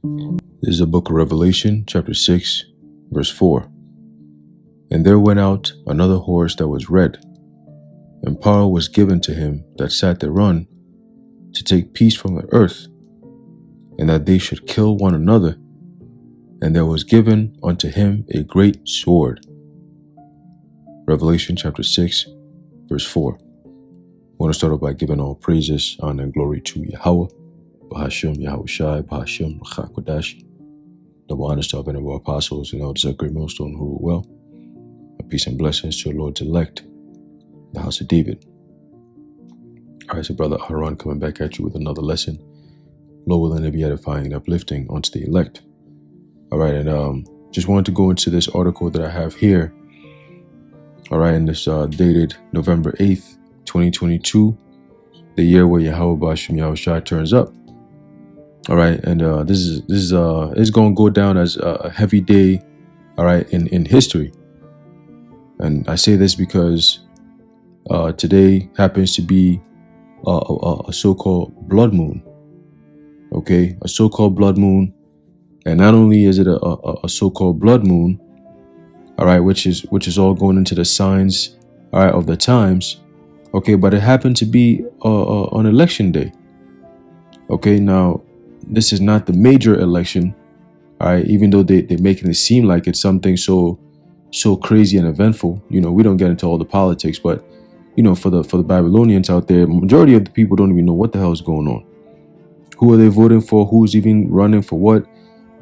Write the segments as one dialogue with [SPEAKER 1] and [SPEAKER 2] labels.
[SPEAKER 1] This is the book of Revelation, chapter 6, verse 4. And there went out another horse that was red, and power was given to him that sat thereon to take peace from the earth, and that they should kill one another. And there was given unto him a great sword. Revelation chapter 6, verse 4. I want to start off by giving all praises, honor, and glory to Yahweh, Bahashem, Yahweh Shai, Bahashem, Rachakodash. Double honors to our venerable apostles and elders of great millstone who rule well. And peace and blessings to our Lord's elect, the house of David. All right, so Brother Aaron coming back at you with another lesson. Lord willing to be edifying and uplifting unto the elect. All right, and just wanted to go into this article that I have here. All right, and this dated November 8th, 2022, the year where Yahweh Bashim Yahweh Shai turns up. All right, and this is going to go down as a heavy day, all right, in history. And I say this because today happens to be a so-called blood moon. Okay, a so-called blood moon, and not only is it a so-called blood moon, all right, which is all going into the signs, all right, of the times. Okay, but it happened to be on election day. Okay, now this is not the major election, all right, even though they're making it seem like it's something so crazy and eventful. You know, we don't get into all the politics, but you know, for the Babylonians out there, majority of the people don't even know what the hell is going on. Who are they voting for? Who's even running for what?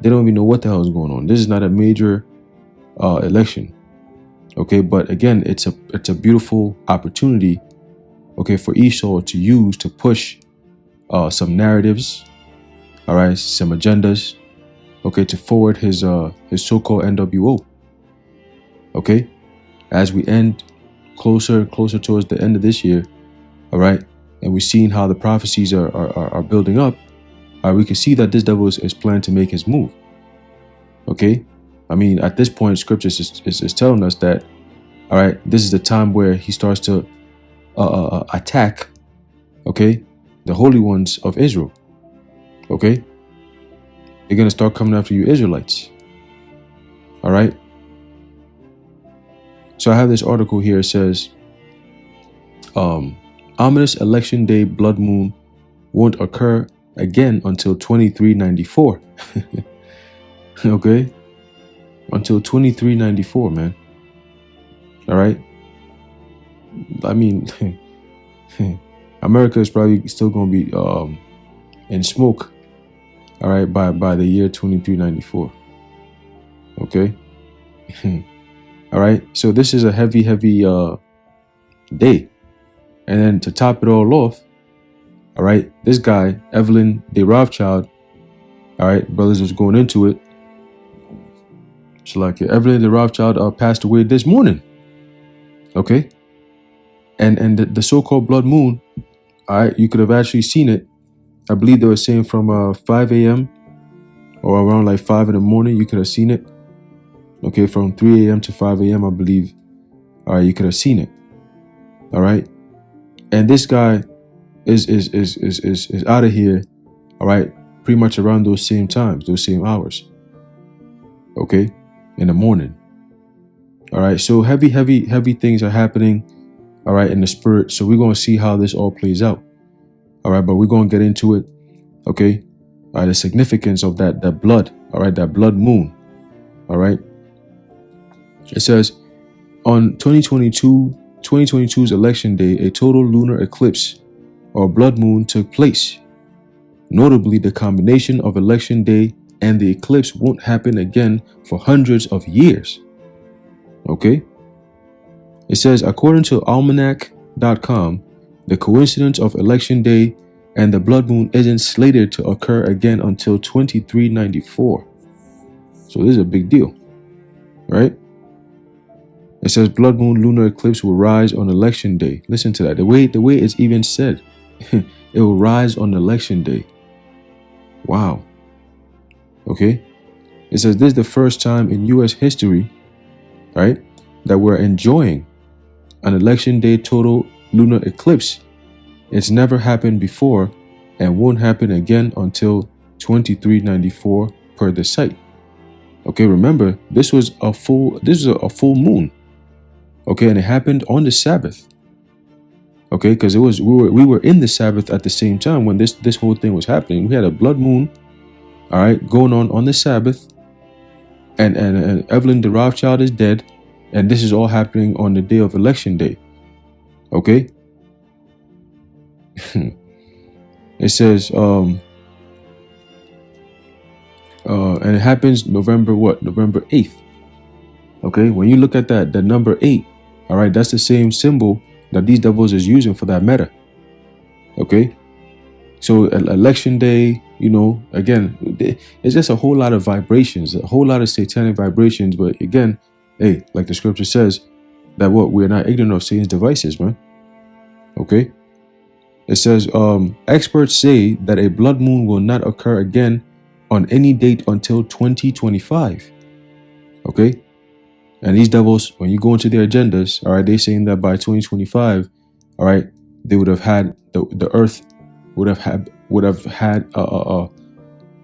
[SPEAKER 1] They don't even know what the hell is going on. This is not a major election. Okay, but again, it's a beautiful opportunity, okay, for Esau to use to push some narratives, all right, some agendas, okay, to forward his so-called NWO. Okay, as we end closer towards the end of this year, all right, and we're seeing how the prophecies are building up, we can see that this devil is planning to make his move. Okay, I mean, at this point, Scripture is telling us that, all right, this is the time where he starts to attack, okay, the holy ones of Israel. Okay, they're gonna start coming after you Israelites. All right. So I have this article here. It says, ominous election day blood moon won't occur again until 2394. Okay, until 2394, man. All right. I mean, America is probably still going to be in smoke, all right, by the year 2394. Okay. All right, so this is a heavy day. And then to top it all off, all right, this guy, Evelyn-De Rothschild, all right, brothers was going into it. So like Evelyn-De Rothschild passed away this morning. Okay. And the so-called blood moon, all right, you could have actually seen it. I believe they were saying from 5 a.m. or around like 5 in the morning, you could have seen it. Okay, from 3 a.m. to 5 a.m., I believe, all right, you could have seen it. All right. And this guy is out of here, all right, pretty much around those same times, those same hours. Okay, in the morning. All right, so heavy things are happening, all right, in the spirit. So we're going to see how this all plays out. All right, but we're going to get into it. Okay, all right, the significance of that blood, all right, that blood moon. All right. It says, on 2022's election day, a total lunar eclipse or blood moon took place. Notably, the combination of election day and the eclipse won't happen again for hundreds of years. Okay? It says, according to almanac.com, the coincidence of election day and the blood moon isn't slated to occur again until 2394. So this is a big deal, right? It says blood moon lunar eclipse will rise on election day. Listen to that. The way it's even said, it will rise on election day. Wow. Okay. It says this is the first time in U.S. history, right, that we're enjoying an election day total lunar eclipse. It's never happened before and won't happen again until 2394 per the site. Okay, remember, this was a full moon. Okay, and it happened on the Sabbath. Okay, because we were in the Sabbath at the same time when this whole thing was happening. We had a blood moon, all right, going on the Sabbath, and Evelyn-De Rothschild is dead, and this is all happening on the day of Election Day. Okay, it says and it happens November 8th. Okay, when you look at that, the number 8, all right, that's the same symbol that these devils is using for that meta. Okay, so Election Day, you know, again, it's just a whole lot of vibrations, a whole lot of satanic vibrations. But again, hey, like the scripture says, that we're not ignorant of Satan's devices, man. Okay, it says experts say that a blood moon will not occur again on any date until 2025. Okay, and these devils, when you go into their agendas, all right, they're saying that by 2025, all right, they would have had the earth would have had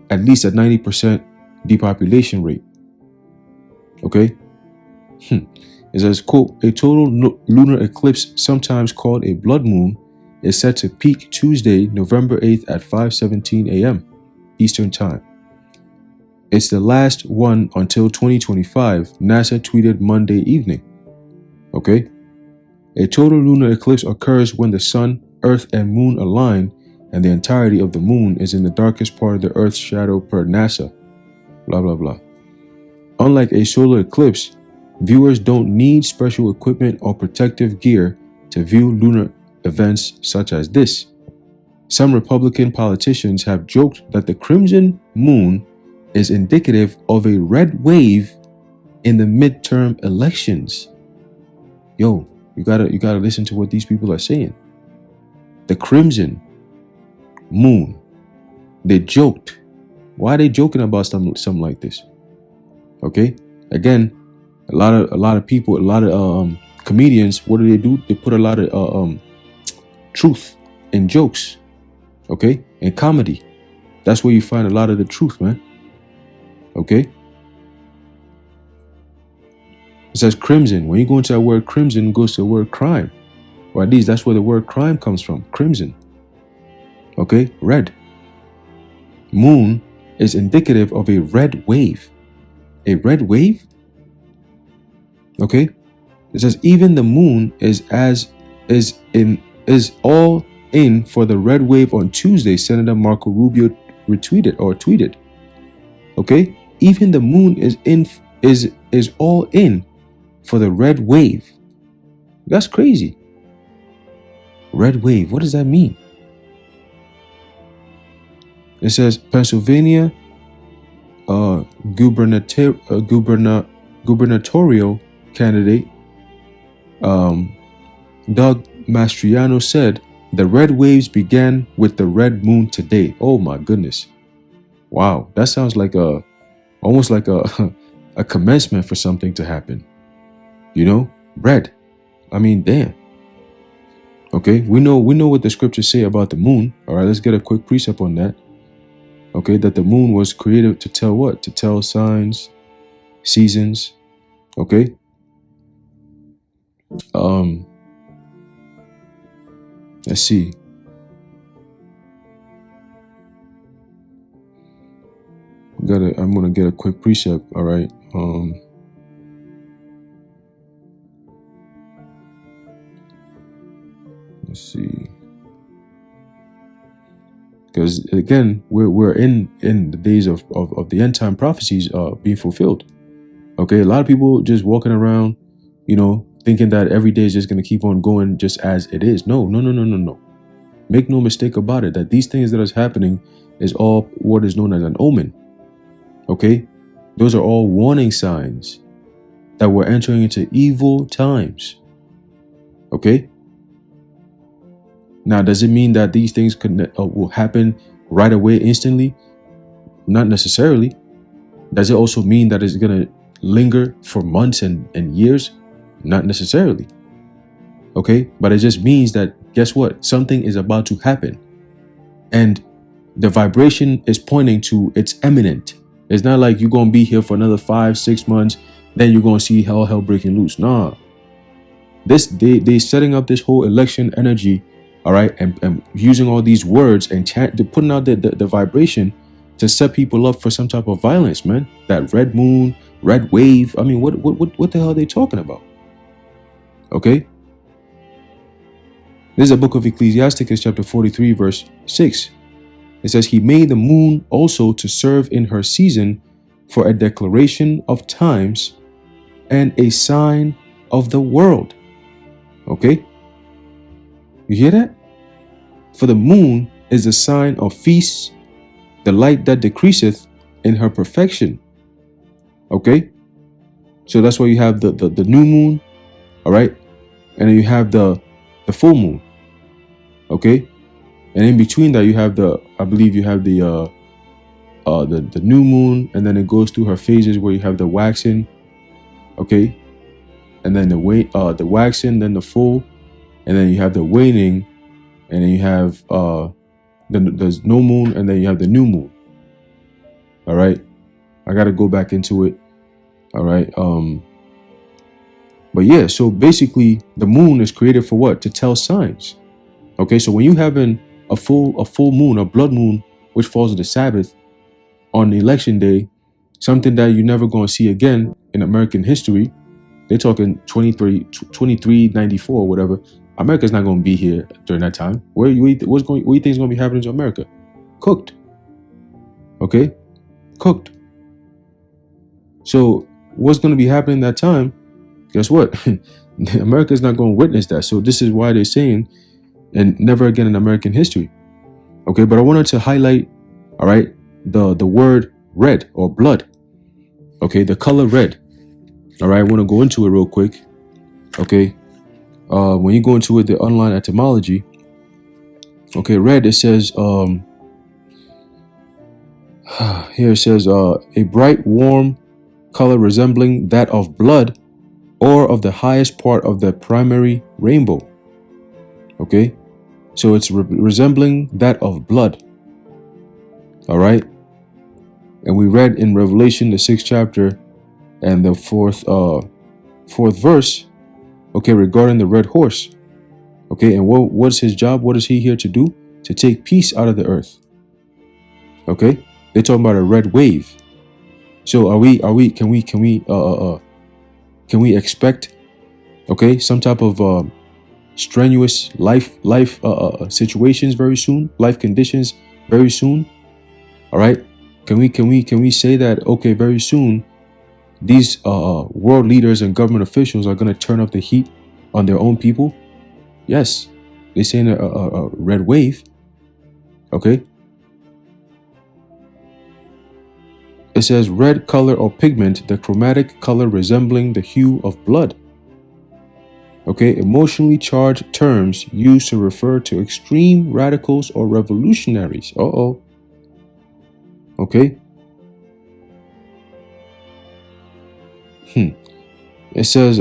[SPEAKER 1] at least a 90% depopulation rate. Okay, it says, quote, a total lunar eclipse, sometimes called a blood moon, is set to peak Tuesday, November 8th at 5:17 a.m. Eastern Time. It's the last one until 2025, NASA tweeted Monday evening. Okay? A total lunar eclipse occurs when the sun, earth, and moon align, and the entirety of the moon is in the darkest part of the earth's shadow per NASA. Blah, blah, blah. Unlike a solar eclipse, viewers don't need special equipment or protective gear to view lunar events such as this. Some Republican politicians have joked that the crimson moon is indicative of a red wave in the midterm elections. Yo, you gotta listen to what these people are saying. The crimson moon. They joked. Why are they joking about something like this? Okay, again, a lot of people, a lot of comedians. What do? They put a lot of truth in jokes. Okay, in comedy. That's where you find a lot of the truth, man. Okay, it says crimson. When you go into that word crimson, it goes to the word crime, or at least that's where the word crime comes from. Crimson. Okay, red. Moon is indicative of a red wave. A red wave. Okay, it says even the moon is all in for the red wave on Tuesday. Senator Marco Rubio tweeted. Okay, even the moon is all in for the red wave. That's crazy. Red wave. What does that mean? It says Pennsylvania gubernatorial candidate Doug Mastriano said the red waves began with the red moon today. Oh my goodness. Wow, that sounds like almost like a commencement for something to happen. You know, red. I mean, damn. Okay, we know what the scriptures say about the moon. All right, let's get a quick precept on that. Okay, that the moon was created to tell what? To tell signs, seasons. Okay. Let's see. I'm gonna get a quick precept. All right. Let's see. Because again, we're in the days of the end time prophecies being fulfilled. Okay, a lot of people just walking around, you know, thinking that every day is just going to keep on going just as it is. No. Make no mistake about it, that these things that is happening is all what is known as an omen. Okay, those are all warning signs that we're entering into evil times. Okay. Now, does it mean that these things will happen right away, instantly? Not necessarily. Does it also mean that it's going to linger for months and years? Not necessarily. Okay, but it just means that, guess what? Something is about to happen. And the vibration is pointing to it's imminent. It's not like you're going to be here for another 5-6 months, then you're going to see hell breaking loose. Nah. They setting up this whole election energy, all right, and using all these words and they're putting out the vibration to set people up for some type of violence, man. That red moon, red wave. I mean, what the hell are they talking about? Okay. This is a book of Ecclesiasticus, chapter 43, verse 6. It says, he made the moon also to serve in her season for a declaration of times and a sign of the world. Okay? You hear that? For the moon is a sign of feasts, the light that decreaseth in her perfection. Okay? So that's why you have the new moon, all right? And then you have the full moon. Okay? And in between that you have I believe you have the new moon, and then it goes through her phases where you have the waxing, okay? And then the waxing, then the full, and then you have the waning, and then you have there's no moon, and then you have the new moon. All right, I got to go back into it. All right, but yeah, so basically the moon is created for what? To tell signs. Okay, so when you having a full moon, a blood moon, which falls on the Sabbath on the election day, something that you're never going to see again in American history. They're talking 2394 or whatever. America's not going to be here during that time. What do you think is going to be happening to America? Cooked. Okay? Cooked. So what's going to be happening that time? Guess what? America's not going to witness that. So this is why they're saying, and never again in American history. Okay, but I wanted to highlight, all right, the word red or blood. Okay, the color red. All right, I want to go into it real quick. Okay, when you go into it, the online etymology. Okay, red, it says, here it says, a bright, warm color resembling that of blood or of the highest part of the primary rainbow. Okay, so it's resembling that of blood. All right, and we read in Revelation, the 6th chapter, and the fourth verse, okay, regarding the red horse. Okay, and what's his job? What is he here to do? To take peace out of the earth. Okay, they're talking about a red wave. So can we expect, okay, some type of strenuous life situations very soon, life conditions very soon? All right, can we say that, okay, very soon these world leaders and government officials are going to turn up the heat on their own people? Yes, they're saying a red wave. Okay, it says red color or pigment, the chromatic color resembling the hue of blood. Okay, emotionally charged terms used to refer to extreme radicals or revolutionaries. Okay. It says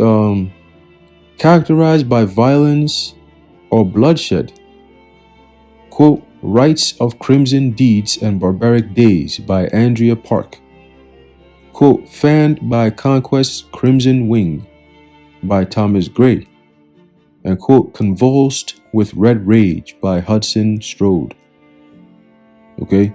[SPEAKER 1] characterized by violence or bloodshed. Quote, Rites of Crimson Deeds and Barbaric Days by Andrea Park. Quote, Fanned by Conquest's Crimson Wing by Thomas Gray. And quote, Convulsed with Red Rage by Hudson Strode. Okay.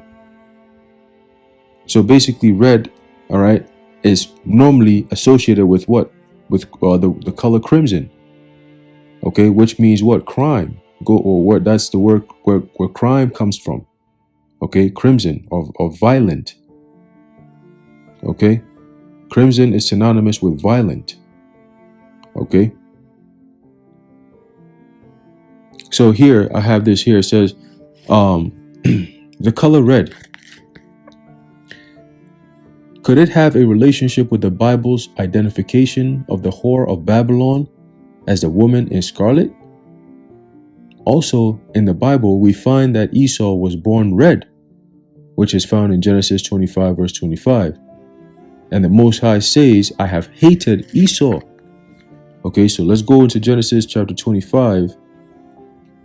[SPEAKER 1] So basically red, all right, is normally associated with what? With the color crimson. Okay, which means what? Crime. That's the word where crime comes from. Okay, crimson or violent. Okay, crimson is synonymous with violent. Okay. So here I have this here. It says the color red. Could it have a relationship with the Bible's identification of the whore of Babylon as the woman in scarlet? Also, in the Bible, we find that Esau was born red, which is found in Genesis 25, verse 25. And the Most High says, I have hated Esau. Okay, so let's go into Genesis chapter 25.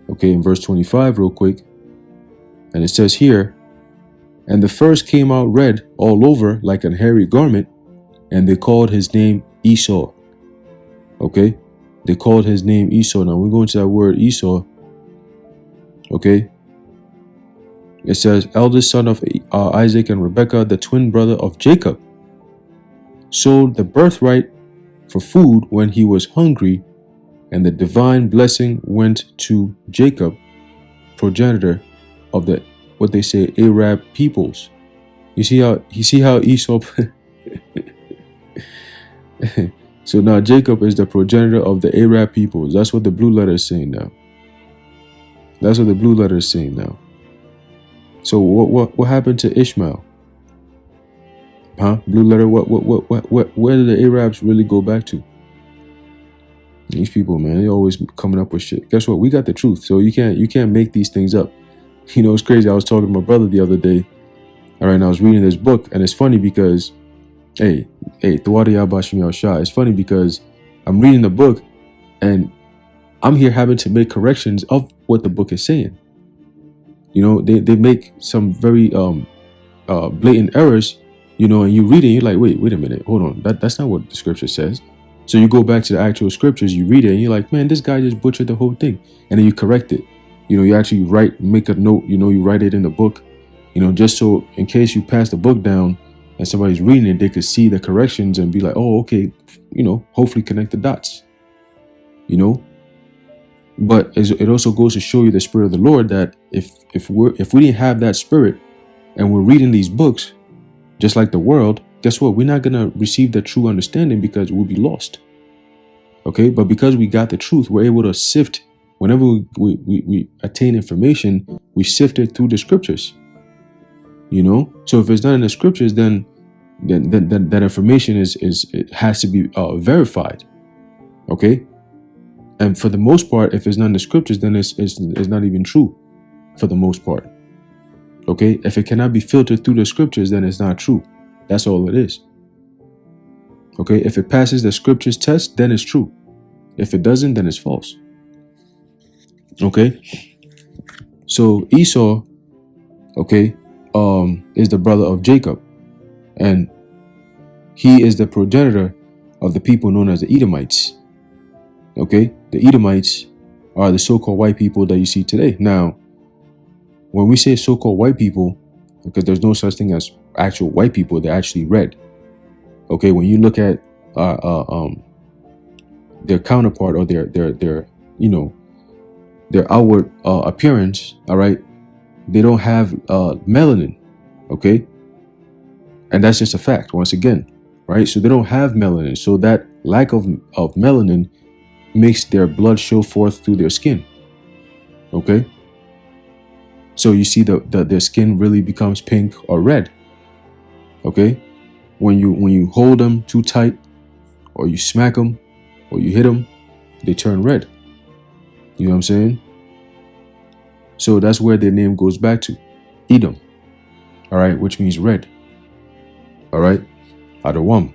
[SPEAKER 1] Okay, in verse 25 real quick. And it says here, And the first came out red all over like an hairy garment, and they called his name Esau. Okay? They called his name Esau. Now we're going to that word Esau. Okay? It says, eldest son of Isaac and Rebekah, the twin brother of Jacob, sold the birthright for food when he was hungry, and the divine blessing went to Jacob, progenitor of the, what they say, Arab peoples. You see how Esau so now Jacob is the progenitor of the Arab peoples. That's what the blue letter is saying now. That's what the blue letter is saying now. So what happened to Ishmael? Huh? Blue letter, where did the Arabs really go back to? These people, man, they always coming up with shit. Guess what? We got the truth. So you can't make these things up. You know, it's crazy. I was talking to my brother the other day. All right, and I was reading this book, and it's funny because, hey, it's funny because I'm reading the book, and I'm here having to make corrections of what the book is saying. You know, they make some very blatant errors, you know, and you read it, and you're like, wait a minute, hold on, that's not what the scripture says. So you go back to the actual scriptures, you read it, and you're like, man, this guy just butchered the whole thing, and then you correct it. You know, you actually make a note, you know, you write it in the book, you know, just so in case you pass the book down and somebody's reading it, they could see the corrections and be like, oh, okay, you know, hopefully connect the dots, you know. But it also goes to show you the spirit of the Lord, that if we didn't have that spirit and we're reading these books just like the world, guess what? We're not going to receive the true understanding because we'll be lost. Okay, but because we got the truth, we're able to sift. Whenever we attain information, we sift it through the scriptures. You know, so if it's not in the scriptures, then that information it has to be verified. Okay, and for the most part, if it's not in the scriptures, then it's not even true. For the most part, okay, if it cannot be filtered through the scriptures, then it's not true. That's all it is. Okay, if it passes the scriptures test, then it's true. If it doesn't, then it's false. Okay, so Esau, okay, is the brother of Jacob, and he is the progenitor of the people known as the Edomites. Okay, the Edomites are the so-called white people that you see today. Now, when we say so-called white people, because there's no such thing as actual white people, they're actually red. Okay, when you look at their counterpart or their you know, their outward appearance, all right, they don't have melanin. Okay, and that's just a fact once again, right? So they don't have melanin, so that lack of melanin makes their blood show forth through their skin. Okay, so you see their skin really becomes pink or red. Okay, when you hold them too tight, or you smack them, or you hit them, they turn red. You know what I'm saying? So that's where their name goes back to, Edom. All right, which means red. All right, Adawam.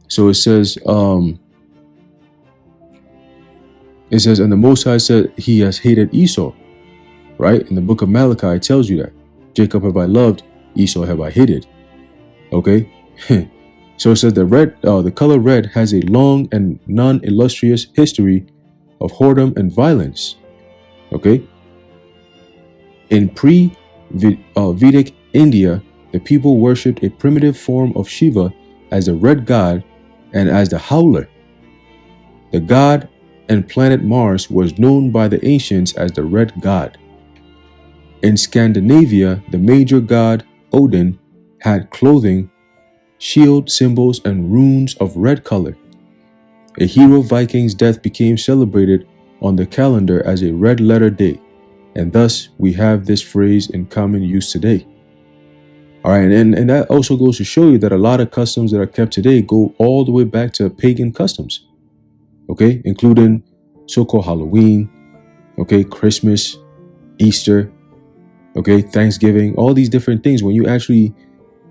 [SPEAKER 1] So it says, and the Most High said he has hated Esau. Right, in the book of Malachi, it tells you that Jacob have I loved, Esau have I hated. Okay, so it says the color red has a long and non-illustrious history of whoredom and violence. Okay, in pre-Vedic India, the people worshipped a primitive form of Shiva as the red god and as the howler. The god and planet Mars was known by the ancients as the red god. In Scandinavia, the major god Odin had clothing, shield symbols, and runes of red color. A hero Viking's death became celebrated on the calendar as a red letter day, and thus we have this phrase in common use today. All right, and that also goes to show you that a lot of customs that are kept today go all the way back to pagan customs, okay, including so-called Halloween, okay, Christmas, Easter, okay, Thanksgiving, all these different things. When you actually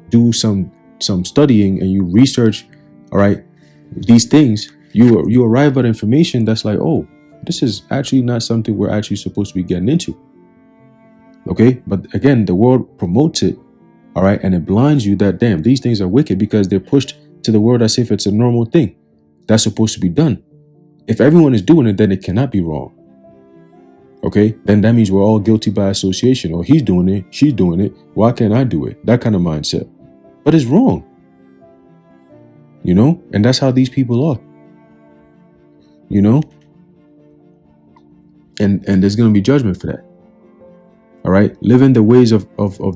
[SPEAKER 1] do some studying and you research, all right, these things, you arrive at information that's like, oh, this is actually not something we're actually supposed to be getting into. Okay, but again, the world promotes it, all right, and it blinds you that damn, these things are wicked because they're pushed to the world as if it's a normal thing that's supposed to be done. If everyone is doing it, then it cannot be wrong. Okay, then that means we're all guilty by association. Or he's doing it, she's doing it. Why can't I do it? That kind of mindset. But it's wrong. You know, and that's how these people are. You know, and there's gonna be judgment for that. All right, living the ways of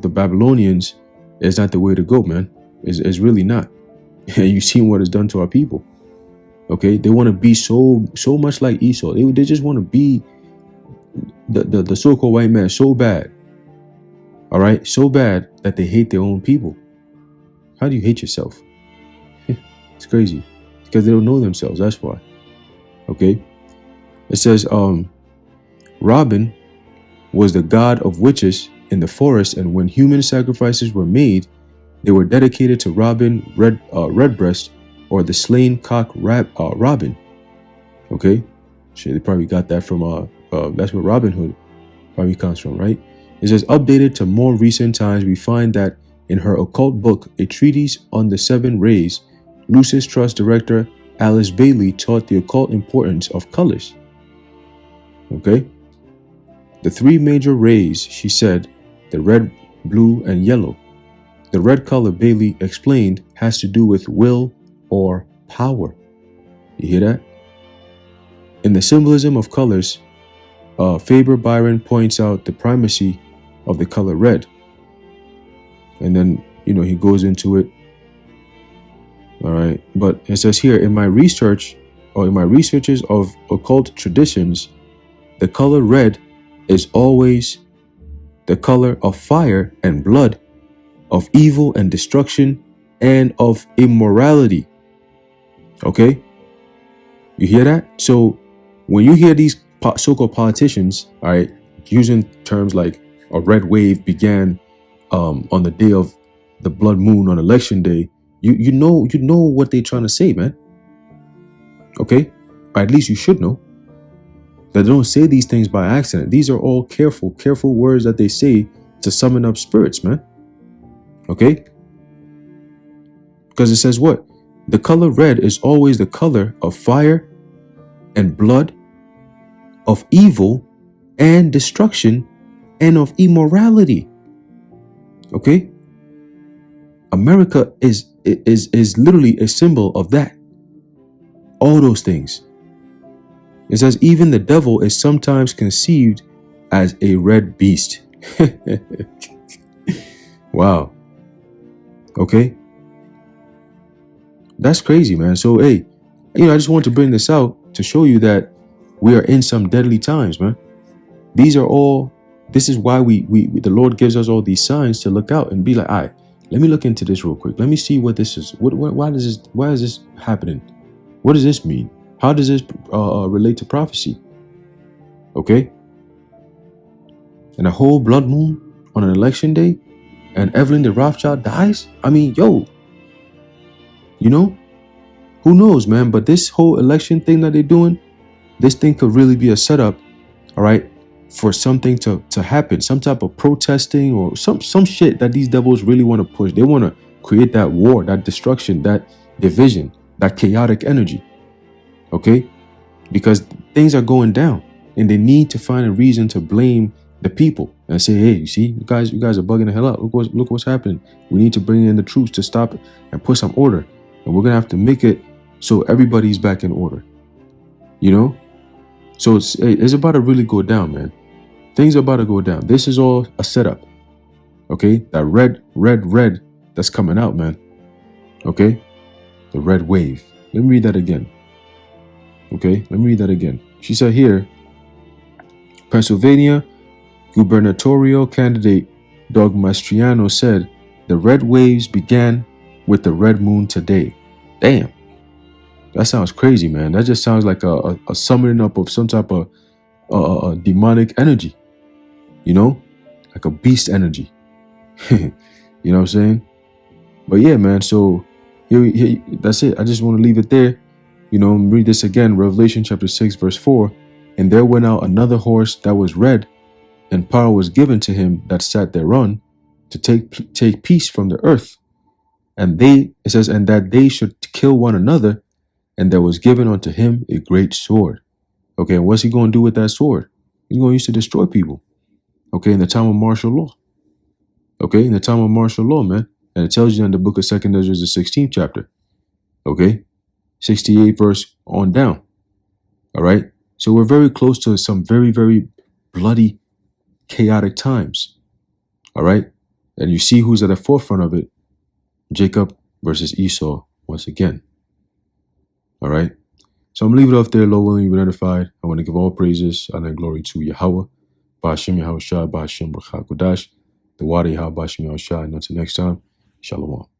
[SPEAKER 1] the Babylonians is not the way to go, man. Is really not. And you've seen what it's done to our people. Okay, they want to be so much like Esau. They just want to be the so-called white man so bad. All right, so bad that they hate their own people. How do you hate yourself? It's crazy because they don't know themselves. That's why. Okay, it says Robin was the god of witches in the forest, and when human sacrifices were made, they were dedicated to Robin Redbreast, or the slain cock Robin. Okay, shit, they probably got that from that's where Robin Hood probably comes from, right? It says, updated to more recent times, we find that in her occult book, A Treatise on the Seven Rays, Lucis Trust director Alice Bailey taught the occult importance of colors. Okay, the three major rays, she said, the red, blue, and yellow. The red color, Bailey explained, has to do with will or power. You hear that? In the symbolism of colors, Faber Byron points out the primacy of the color red. And then, you know, he goes into it. All right. But it says here, in my researches of occult traditions, the color red is always the color of fire and blood, of evil and destruction, and of immorality. Okay? You hear that? So when you hear these so-called politicians, all right, using terms like a red wave began on the day of the blood moon on election day, you know what they're trying to say, man. Okay? Or at least you should know. That they don't say these things by accident. These are all careful words that they say to summon up spirits, man. Okay? Because it says what? The color red is always the color of fire and blood, of evil and destruction, and of immorality. Okay? America is literally a symbol of that. All those things. It says even the devil is sometimes conceived as a red beast. Wow. Okay. That's crazy, man. So, hey, you know, I just want to bring this out to show you that we are in some deadly times, man. This is why the Lord gives us all these signs to look out and be like, all right, let me look into this real quick. Let me see what this is. Why is this happening? What does this mean? How does this relate to prophecy? Okay. And a whole blood moon on an election day, and Evelyn-De Rothschild dies? I mean, yo, you know, who knows, man? But this whole election thing that they're doing, this thing could really be a setup, all right, for something to happen, some type of protesting or some shit that these devils really want to push. They want to create that war, that destruction, that division, that chaotic energy. Okay, because things are going down, and they need to find a reason to blame the people and say, "Hey, you see, you guys are bugging the hell out. Look what's happening. We need to bring in the troops to stop it and put some order, and we're gonna have to make it so everybody's back in order." You know, so it's about to really go down, man. Things are about to go down. This is all a setup. Okay, that red that's coming out, man. Okay, the red wave. Let me read that again. Okay, let me read that again. She said here, Pennsylvania gubernatorial candidate Doug Mastriano said, the red waves began with the red moon today. Damn. That sounds crazy, man. That just sounds like a summoning up of some type of demonic energy. You know? Like a beast energy. You know what I'm saying? But yeah, man, so here that's it. I just want to leave it there. You know, read this again, Revelation chapter 6, verse 4. And there went out another horse that was red, And power was given to him that sat thereon to take peace from the earth. And it says, and that they should kill one another, and there was given unto him a great sword. Okay, and what's he going to do with that sword? He's going to use to destroy people. Okay, in the time of martial law. Okay, in the time of martial law, man. And it tells you in the book of 2nd Ezra, the 16th chapter. Okay, 68 verse on down. All right, so we're very close to some very, very bloody, chaotic times. All right, and you see who's at the forefront of it. Jacob versus Esau once again. All right, so I'm going to leave it off there. Lord willing, you've been edified. I want to give all praises and glory to Yahweh. Ba'ashem Yahweh Shai, Ba'ashem B'chak Kodash. The water Yahweh Ba'ashem Yahweh Shai. And until next time, Shalom.